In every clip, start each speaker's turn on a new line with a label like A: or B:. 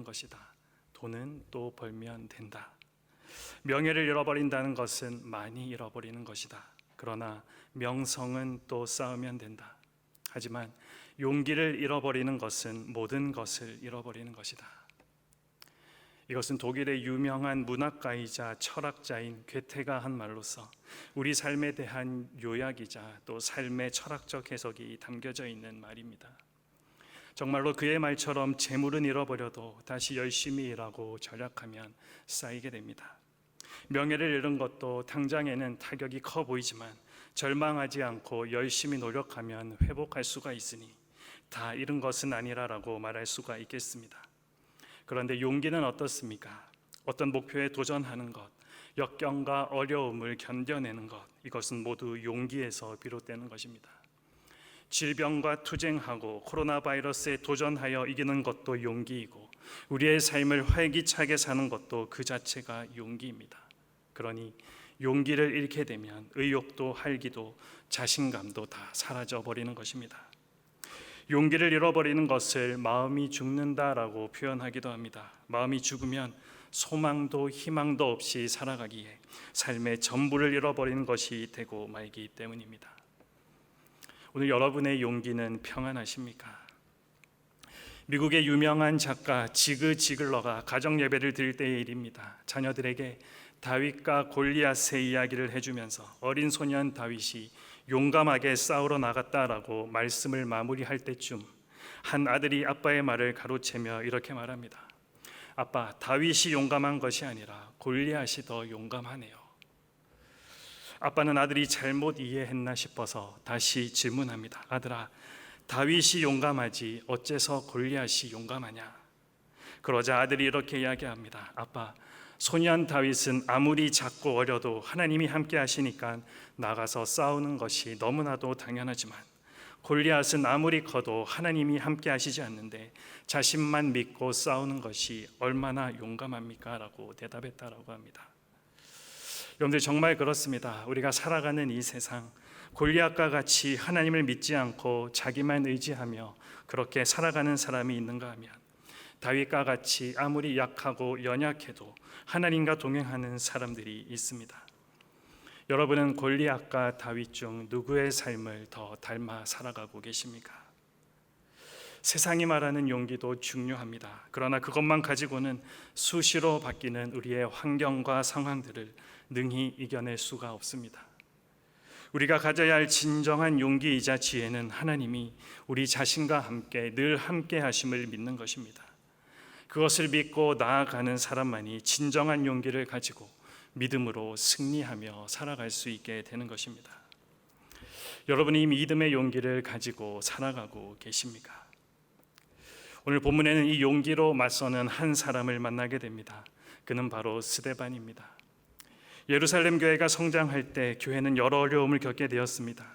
A: 것이다. 돈은 또 벌면 된다. 명예를 잃어버린다는 것은 많이 잃어버리는 것이다. 그러나 명성은 또 쌓으면 된다. 하지만 용기를 잃어버리는 것은 모든 것을 잃어버리는 것이다. 이것은 독일의 유명한 문학가이자 철학자인 괴테가 한 말로서 우리 삶에 대한 요약이자 또 삶의 철학적 해석이 담겨져 있는 말입니다. 정말로 그의 말처럼 재물은 잃어버려도 다시 열심히 일하고 절약하면 쌓이게 됩니다. 명예를 잃은 것도 당장에는 타격이 커 보이지만 절망하지 않고 열심히 노력하면 회복할 수가 있으니 다 잃은 것은 아니라라고 말할 수가 있겠습니다. 그런데 용기는 어떻습니까? 어떤 목표에 도전하는 것, 역경과 어려움을 견뎌내는 것, 이것은 모두 용기에서 비롯되는 것입니다. 질병과 투쟁하고 코로나 바이러스에 도전하여 이기는 것도 용기이고 우리의 삶을 활기차게 사는 것도 그 자체가 용기입니다. 그러니 용기를 잃게 되면 의욕도 활기도 자신감도 다 사라져 버리는 것입니다. 용기를 잃어버리는 것을 마음이 죽는다라고 표현하기도 합니다. 마음이 죽으면 소망도 희망도 없이 살아가기에 삶의 전부를 잃어버리는 것이 되고 말기 때문입니다. 오늘 여러분의 용기는 평안하십니까? 미국의 유명한 작가 지그 지글러가 가정 예배를 드릴 때의 일입니다. 자녀들에게 다윗과 골리앗의 이야기를 해주면서 어린 소년 다윗이 용감하게 싸우러 나갔다라고 말씀을 마무리할 때쯤 한 아들이 아빠의 말을 가로채며 이렇게 말합니다. 아빠, 다윗이 용감한 것이 아니라 골리앗이 더 용감하네요. 아빠는 아들이 잘못 이해했나 싶어서 다시 질문합니다. 아들아, 다윗이 용감하지 어째서 골리앗이 용감하냐? 그러자 아들이 이렇게 이야기합니다. 아빠, 소년 다윗은 아무리 작고 어려도 하나님이 함께 하시니까 나가서 싸우는 것이 너무나도 당연하지만 골리앗은 아무리 커도 하나님이 함께 하시지 않는데 자신만 믿고 싸우는 것이 얼마나 용감합니까? 라고 대답했다라고 합니다. 여러분들 정말 그렇습니다. 우리가 살아가는 이 세상 골리앗과 같이 하나님을 믿지 않고 자기만 의지하며 그렇게 살아가는 사람이 있는가 하면 다윗과 같이 아무리 약하고 연약해도 하나님과 동행하는 사람들이 있습니다. 여러분은 골리앗과 다윗 중 누구의 삶을 더 닮아 살아가고 계십니까? 세상이 말하는 용기도 중요합니다. 그러나 그것만 가지고는 수시로 바뀌는 우리의 환경과 상황들을 능히 이겨낼 수가 없습니다. 우리가 가져야 할 진정한 용기이자 지혜는 하나님이 우리 자신과 함께 늘 함께 하심을 믿는 것입니다. 그것을 믿고 나아가는 사람만이 진정한 용기를 가지고 믿음으로 승리하며 살아갈 수 있게 되는 것입니다. 여러분이 이 믿음의 용기를 가지고 살아가고 계십니까? 오늘 본문에는 이 용기로 맞서는 한 사람을 만나게 됩니다. 그는 바로 스데반입니다. 예루살렘 교회가 성장할 때 교회는 여러 어려움을 겪게 되었습니다.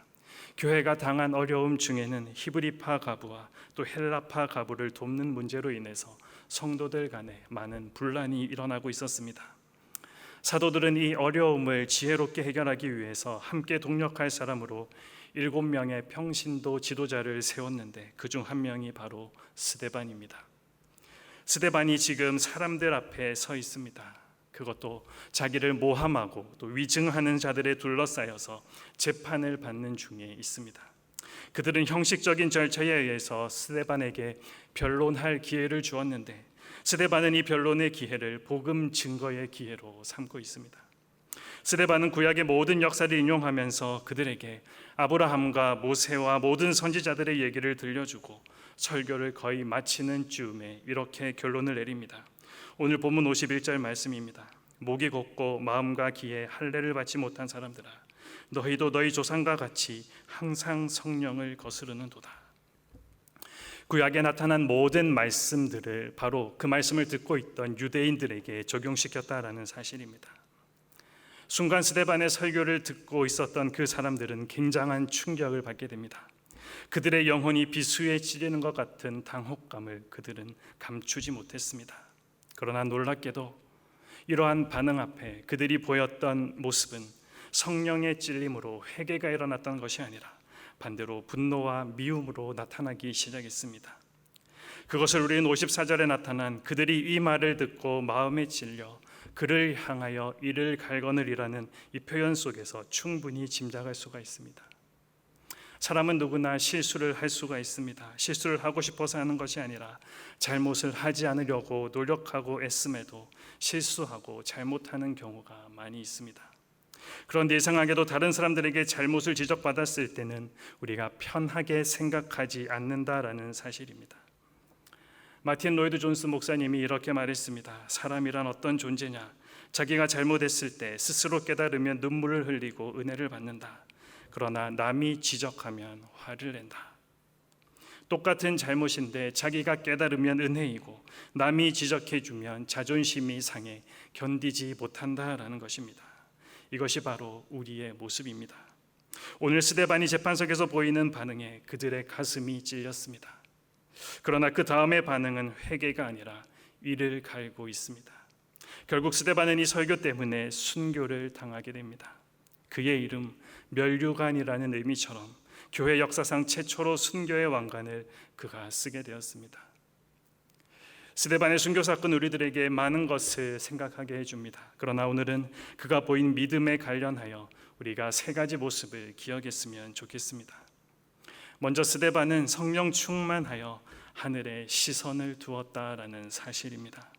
A: 교회가 당한 어려움 중에는 히브리파 가부와 또 헬라파 가부를 돕는 문제로 인해서 성도들 간에 많은 분란이 일어나고 있었습니다. 사도들은 이 어려움을 지혜롭게 해결하기 위해서 함께 동력할 사람으로 7명의 평신도 지도자를 세웠는데 그중 한 명이 바로 스데반입니다. 스데반이 지금 사람들 앞에 서 있습니다. 그것도 자기를 모함하고 또 위증하는 자들에 둘러싸여서 재판을 받는 중에 있습니다. 그들은 형식적인 절차에 의해서 스데반에게 변론할 기회를 주었는데 스데반은 이 변론의 기회를 복음 증거의 기회로 삼고 있습니다. 스데반은 구약의 모든 역사를 인용하면서 그들에게 아브라함과 모세와 모든 선지자들의 얘기를 들려주고 설교를 거의 마치는 즈음에 이렇게 결론을 내립니다. 오늘 본문 51절 말씀입니다. 목이 곧고 마음과 귀에 할례를 받지 못한 사람들아, 너희도 너희 조상과 같이 항상 성령을 거스르는도다. 구약에 나타난 모든 말씀들을 바로 그 말씀을 듣고 있던 유대인들에게 적용시켰다라는 사실입니다. 순간 스데반의 설교를 듣고 있었던 그 사람들은 굉장한 충격을 받게 됩니다. 그들의 영혼이 비수에 찔리는 것 같은 당혹감을 그들은 감추지 못했습니다. 그러나 놀랍게도 이러한 반응 앞에 그들이 보였던 모습은 성령의 찔림으로 회개가 일어났던 것이 아니라 반대로 분노와 미움으로 나타나기 시작했습니다. 그것을 우리는 54절에 나타난 그들이 이 말을 듣고 마음에 찔려 그를 향하여 이를 갈거느리라는 이 표현 속에서 충분히 짐작할 수가 있습니다. 사람은 누구나 실수를 할 수가 있습니다. 실수를 하고 싶어서 하는 것이 아니라 잘못을 하지 않으려고 노력하고 애씀에도 실수하고 잘못하는 경우가 많이 있습니다. 그런데 이상하게도 다른 사람들에게 잘못을 지적받았을 때는 우리가 편하게 생각하지 않는다라는 사실입니다. 마틴 로이드 존스 목사님이 이렇게 말했습니다. 사람이란 어떤 존재냐? 자기가 잘못했을 때 스스로 깨달으면 눈물을 흘리고 은혜를 받는다. 그러나 남이 지적하면 화를 낸다. 똑같은 잘못인데 자기가 깨달으면 은혜이고 남이 지적해주면 자존심이 상해 견디지 못한다라는 것입니다. 이것이 바로 우리의 모습입니다. 오늘 스데반이 재판석에서 보이는 반응에 그들의 가슴이 찔렸습니다. 그러나 그 다음의 반응은 회개가 아니라 이를 갈고 있습니다. 결국 스데반은 이 설교 때문에 순교를 당하게 됩니다. 그의 이름 멸류관이라는 의미처럼 교회 역사상 최초로 순교의 왕관을 그가 쓰게 되었습니다. 스데반의 순교 사건 우리들에게 많은 것을 생각하게 해줍니다. 그러나 오늘은 그가 보인 믿음에 관련하여 우리가 세 가지 모습을 기억했으면 좋겠습니다. 먼저 스데반은 성령 충만하여 하늘에 시선을 두었다라는 사실입니다.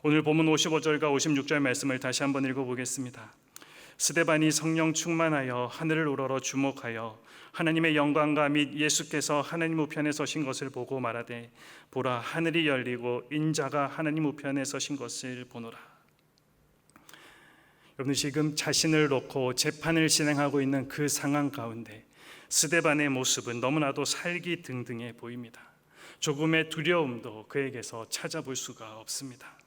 A: 오늘 본문 55절과 56절 말씀을 다시 한번 읽어보겠습니다. 스데반이 성령 충만하여 하늘을 우러러 주목하여 하나님의 영광과 및 예수께서 하나님 우편에 서신 것을 보고 말하되 보라 하늘이 열리고 인자가 하나님 우편에 서신 것을 보노라. 여러분 지금 자신을 놓고 재판을 진행하고 있는 그 상황 가운데 스데반의 모습은 너무나도 살기등등해 보입니다. 조금의 두려움도 그에게서 찾아볼 수가 없습니다.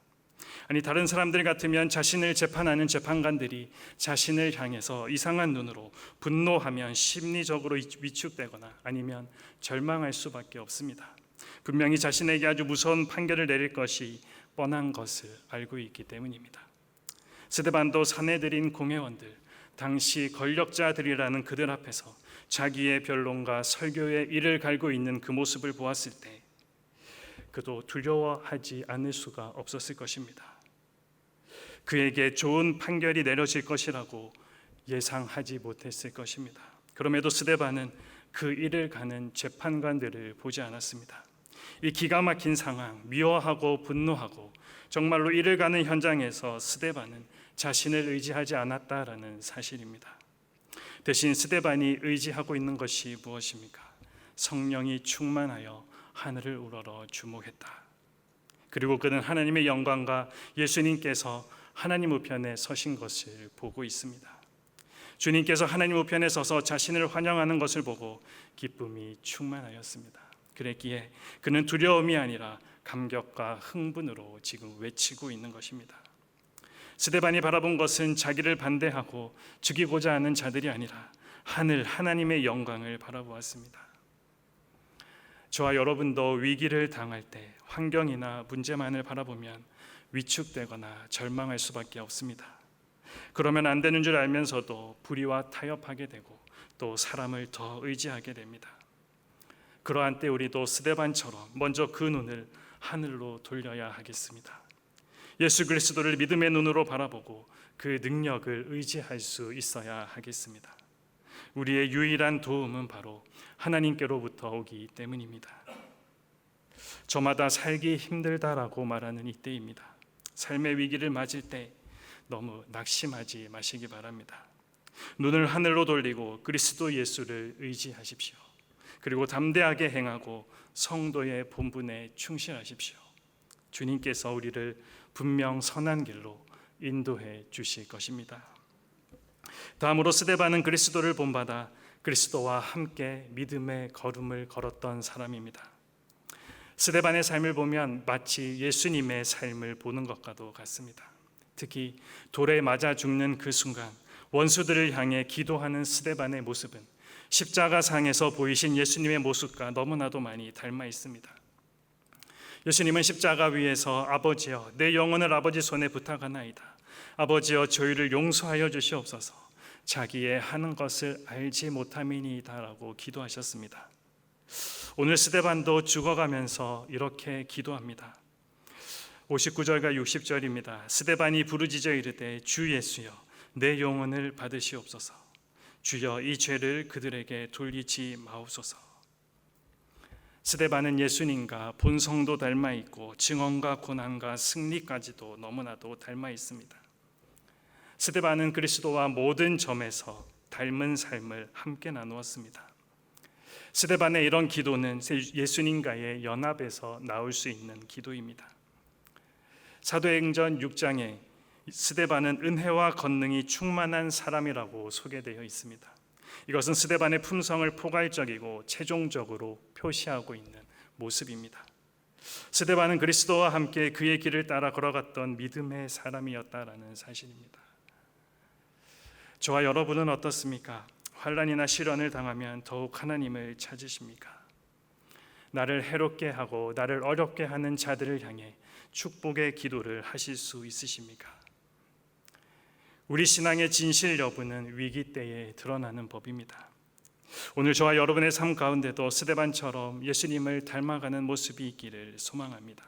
A: 아니 다른 사람들 같으면 자신을 재판하는 재판관들이 자신을 향해서 이상한 눈으로 분노하면 심리적으로 위축되거나 아니면 절망할 수밖에 없습니다. 분명히 자신에게 아주 무서운 판결을 내릴 것이 뻔한 것을 알고 있기 때문입니다. 스데반도 사내들인 공회원들, 당시 권력자들이라는 그들 앞에서 자기의 변론과 설교의 이를 갈고 있는 그 모습을 보았을 때 그도 두려워하지 않을 수가 없었을 것입니다. 그에게 좋은 판결이 내려질 것이라고 예상하지 못했을 것입니다. 그럼에도 스데반은 그 일을 가는 재판관들을 보지 않았습니다. 이 기가 막힌 상황, 미워하고 분노하고 정말로 일을 가는 현장에서 스데반은 자신을 의지하지 않았다라는 사실입니다. 대신 스데반이 의지하고 있는 것이 무엇입니까? 성령이 충만하여 하늘을 우러러 주목했다. 그리고 그는 하나님의 영광과 예수님께서 하나님 우편에 서신 것을 보고 있습니다. 주님께서 하나님 우편에 서서 자신을 환영하는 것을 보고 기쁨이 충만하였습니다. 그랬기에 그는 두려움이 아니라 감격과 흥분으로 지금 외치고 있는 것입니다. 스데반이 바라본 것은 자기를 반대하고 죽이고자 하는 자들이 아니라 하늘 하나님의 영광을 바라보았습니다. 저와 여러분도 위기를 당할 때 환경이나 문제만을 바라보면 위축되거나 절망할 수밖에 없습니다. 그러면 안 되는 줄 알면서도 불의와 타협하게 되고 또 사람을 더 의지하게 됩니다. 그러한 때 우리도 스데반처럼 먼저 그 눈을 하늘로 돌려야 하겠습니다. 예수 그리스도를 믿음의 눈으로 바라보고 그 능력을 의지할 수 있어야 하겠습니다. 우리의 유일한 도움은 바로 하나님께로부터 오기 때문입니다. 저마다 살기 힘들다라고 말하는 이때입니다. 삶의 위기를 맞을 때 너무 낙심하지 마시기 바랍니다. 눈을 하늘로 돌리고 그리스도 예수를 의지하십시오. 그리고 담대하게 행하고 성도의 본분에 충실하십시오. 주님께서 우리를 분명 선한 길로 인도해 주실 것입니다. 다음으로 스데반은 그리스도를 본받아 그리스도와 함께 믿음의 걸음을 걸었던 사람입니다. 스데반의 삶을 보면 마치 예수님의 삶을 보는 것과도 같습니다. 특히 돌에 맞아 죽는 그 순간 원수들을 향해 기도하는 스데반의 모습은 십자가상에서 보이신 예수님의 모습과 너무나도 많이 닮아 있습니다. 예수님은 십자가 위에서 아버지여 내 영혼을 아버지 손에 부탁하나이다. 아버지여 저희를 용서하여 주시옵소서. 자기의 하는 것을 알지 못함이니이다 라고 기도하셨습니다. 오늘 스데반도 죽어가면서 이렇게 기도합니다. 59절과 60절입니다. 스데반이 부르짖어 이르되 주 예수여 내 영혼을 받으시옵소서. 주여 이 죄를 그들에게 돌리지 마옵소서. 스데반은 예수님과 본성도 닮아 있고 증언과 고난과 승리까지도 너무나도 닮아 있습니다. 스데반은 그리스도와 모든 점에서 닮은 삶을 함께 나누었습니다. 스데반의 이런 기도는 예수님과의 연합에서 나올 수 있는 기도입니다. 사도행전 6장에 스데반은 은혜와 권능이 충만한 사람이라고 소개되어 있습니다. 이것은 스데반의 품성을 포괄적이고 최종적으로 표시하고 있는 모습입니다. 스데반은 그리스도와 함께 그의 길을 따라 걸어갔던 믿음의 사람이었다라는 사실입니다. 저와 여러분은 어떻습니까? 환난이나 시련을 당하면 더욱 하나님을 찾으십니까? 나를 해롭게 하고 나를 어렵게 하는 자들을 향해 축복의 기도를 하실 수 있으십니까? 우리 신앙의 진실 여부는 위기 때에 드러나는 법입니다. 오늘 저와 여러분의 삶 가운데도 스데반처럼 예수님을 닮아가는 모습이 있기를 소망합니다.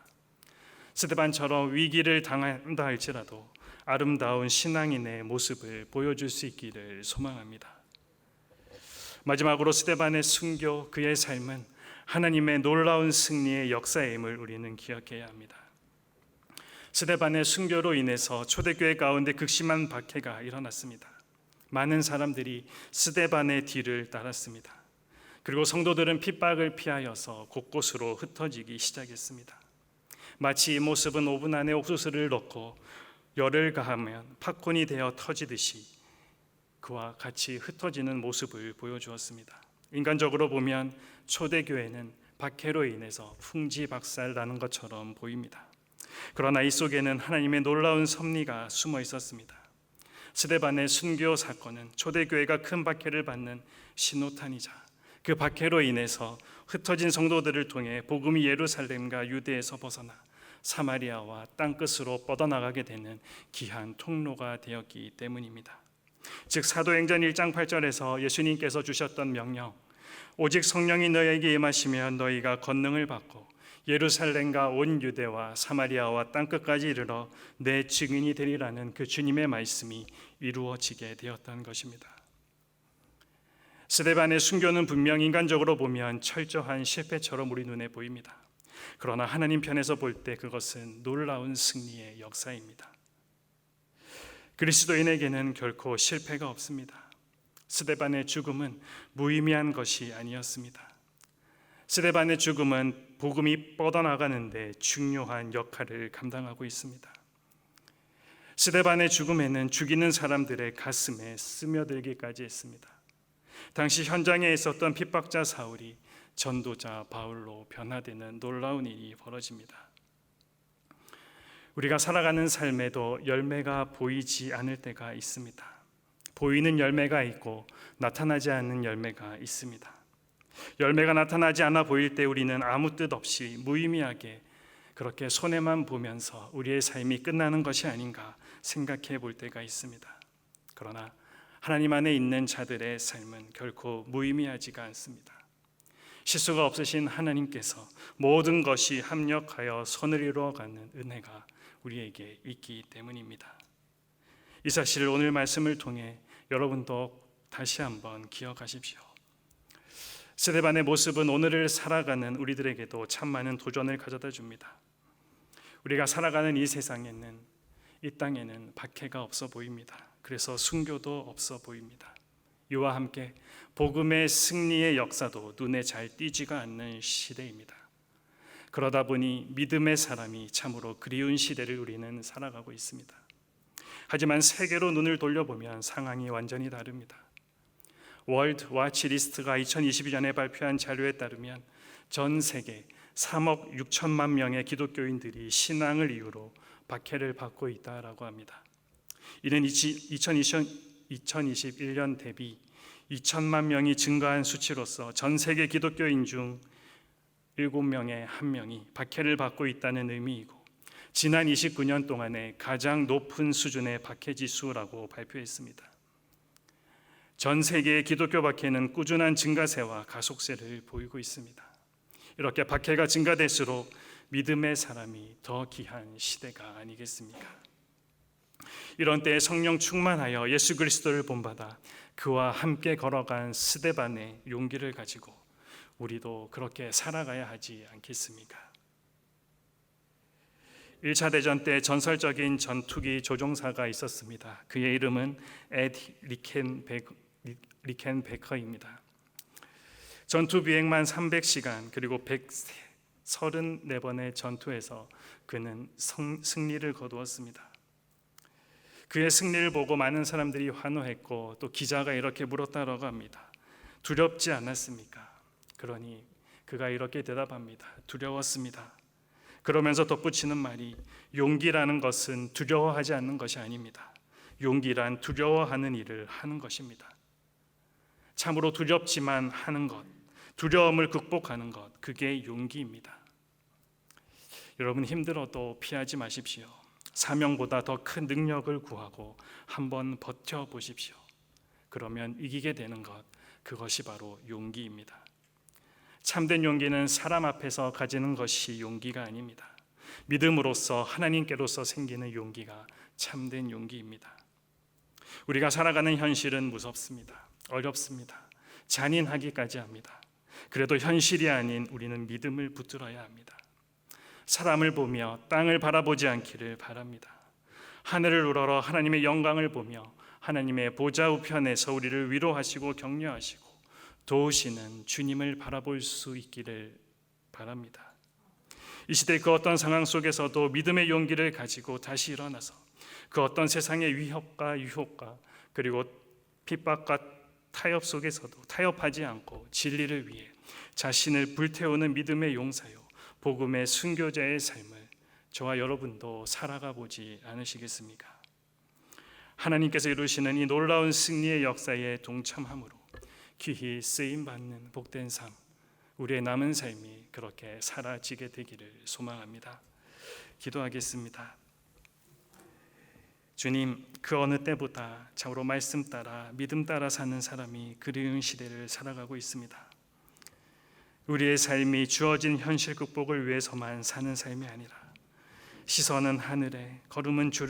A: 스데반처럼 위기를 당한다 할지라도 아름다운 신앙인의 모습을 보여줄 수 있기를 소망합니다. 마지막으로 스데반의 순교, 그의 삶은 하나님의 놀라운 승리의 역사임을 우리는 기억해야 합니다. 스데반의 순교로 인해서 초대교회 가운데 극심한 박해가 일어났습니다. 많은 사람들이 스데반의 뒤를 따랐습니다. 그리고 성도들은 핍박을 피하여서 곳곳으로 흩어지기 시작했습니다. 마치 이 모습은 오븐 안에 옥수수를 넣고 열을 가하면 팝콘이 되어 터지듯이 그와 같이 흩어지는 모습을 보여주었습니다. 인간적으로 보면 초대교회는 박해로 인해서 풍지박살나는 것처럼 보입니다. 그러나 이 속에는 하나님의 놀라운 섭리가 숨어 있었습니다. 스데반의 순교 사건은 초대교회가 큰 박해를 받는 신호탄이자 그 박해로 인해서 흩어진 성도들을 통해 복음이 예루살렘과 유대에서 벗어나 사마리아와 땅끝으로 뻗어나가게 되는 귀한 통로가 되었기 때문입니다. 즉 사도행전 1장 8절에서 예수님께서 주셨던 명령, 오직 성령이 너희에게 임하시면 너희가 권능을 받고 예루살렘과 온 유대와 사마리아와 땅끝까지 이르러 내 증인이 되리라는 그 주님의 말씀이 이루어지게 되었던 것입니다. 스데반의 순교는 분명 인간적으로 보면 철저한 실패처럼 우리 눈에 보입니다. 그러나 하나님 편에서 볼 때 그것은 놀라운 승리의 역사입니다. 그리스도인에게는 결코 실패가 없습니다. 스데반의 죽음은 무의미한 것이 아니었습니다. 스데반의 죽음은 복음이 뻗어나가는데 중요한 역할을 감당하고 있습니다. 스데반의 죽음에는 죽이는 사람들의 가슴에 스며들기까지 했습니다. 당시 현장에 있었던 핍박자 사울이 전도자 바울로 변화되는 놀라운 일이 벌어집니다. 우리가 살아가는 삶에도 열매가 보이지 않을 때가 있습니다. 보이는 열매가 있고 나타나지 않는 열매가 있습니다. 열매가 나타나지 않아 보일 때 우리는 아무 뜻 없이 무의미하게 그렇게 손해만 보면서 우리의 삶이 끝나는 것이 아닌가 생각해 볼 때가 있습니다. 그러나 하나님 안에 있는 자들의 삶은 결코 무의미하지가 않습니다. 실수가 없으신 하나님께서 모든 것이 합력하여 선을 이루어가는 은혜가 우리에게 있기 때문입니다. 이 사실을 오늘 말씀을 통해 여러분도 다시 한번 기억하십시오. 스데반의 모습은 오늘을 살아가는 우리들에게도 참 많은 도전을 가져다 줍니다. 우리가 살아가는 이 세상에는, 이 땅에는 박해가 없어 보입니다. 그래서 순교도 없어 보입니다. 이와 함께 복음의 승리의 역사도 눈에 잘 띄지가 않는 시대입니다. 그러다 보니 믿음의 사람이 참으로 그리운 시대를 우리는 살아가고 있습니다. 하지만 세계로 눈을 돌려보면 상황이 완전히 다릅니다. 월드 와치 리스트가 2022년에 발표한 자료에 따르면 전 세계 3억 6천만 명의 기독교인들이 신앙을 이유로 박해를 받고 있다라고 합니다. 이는 2021년 대비 2천만 명이 증가한 수치로서 전 세계 기독교인 중 7명의 1명이 박해를 받고 있다는 의미이고, 지난 29년 동안에 가장 높은 수준의 박해 지수라고 발표했습니다. 전 세계의 기독교 박해는 꾸준한 증가세와 가속세를 보이고 있습니다. 이렇게 박해가 증가될수록 믿음의 사람이 더 귀한 시대가 아니겠습니까? 이런 때에 성령 충만하여 예수 그리스도를 본받아 그와 함께 걸어간 스데반의 용기를 가지고 우리도 그렇게 살아가야 하지 않겠습니까? 1차 대전 때 전설적인 전투기 조종사가 있었습니다. 그의 이름은 에디 리켄베커입니다. 전투 비행만 300시간 그리고 134번의 전투에서 그는 승리를 거두었습니다. 그의 승리를 보고 많은 사람들이 환호했고 또 기자가 이렇게 물었다라고 합니다. 두렵지 않았습니까? 그러니 그가 이렇게 대답합니다. 두려웠습니다. 그러면서 덧붙이는 말이 용기라는 것은 두려워하지 않는 것이 아닙니다. 용기란 두려워하는 일을 하는 것입니다. 참으로 두렵지만 하는 것, 두려움을 극복하는 것, 그게 용기입니다. 여러분 힘들어도 피하지 마십시오. 사명보다 더 큰 능력을 구하고 한번 버텨보십시오. 그러면 이기게 되는 것, 그것이 바로 용기입니다. 참된 용기는 사람 앞에서 가지는 것이 용기가 아닙니다. 믿음으로써 하나님께로서 생기는 용기가 참된 용기입니다. 우리가 살아가는 현실은 무섭습니다. 어렵습니다. 잔인하기까지 합니다. 그래도 현실이 아닌 우리는 믿음을 붙들어야 합니다. 사람을 보며 땅을 바라보지 않기를 바랍니다. 하늘을 우러러 하나님의 영광을 보며 하나님의 보좌 우편에서 우리를 위로하시고 격려하시고 도우시는 주님을 바라볼 수 있기를 바랍니다. 이 시대 그 어떤 상황 속에서도 믿음의 용기를 가지고 다시 일어나서 그 어떤 세상의 위협과 유혹과 그리고 핍박과 타협 속에서도 타협하지 않고 진리를 위해 자신을 불태우는 믿음의 용사요 복음의 순교자의 삶을 저와 여러분도 살아가 보지 않으시겠습니까? 하나님께서 이루시는 이 놀라운 승리의 역사에 동참함으로 귀히 쓰임받는 복된 삶, 우리의 남은 삶이 그렇게 사라지게 되기를 소망합니다. 기도하겠습니다. 주님, 그 어느 때보다 참으로 말씀 따라 믿음 따라 사는 사람이 그리운 시대를 살아가고 있습니다. 우리의 삶이 주어진 현실 극복을 위해서만 사는 삶이 아니라 시선은 하늘에, 걸음은 주를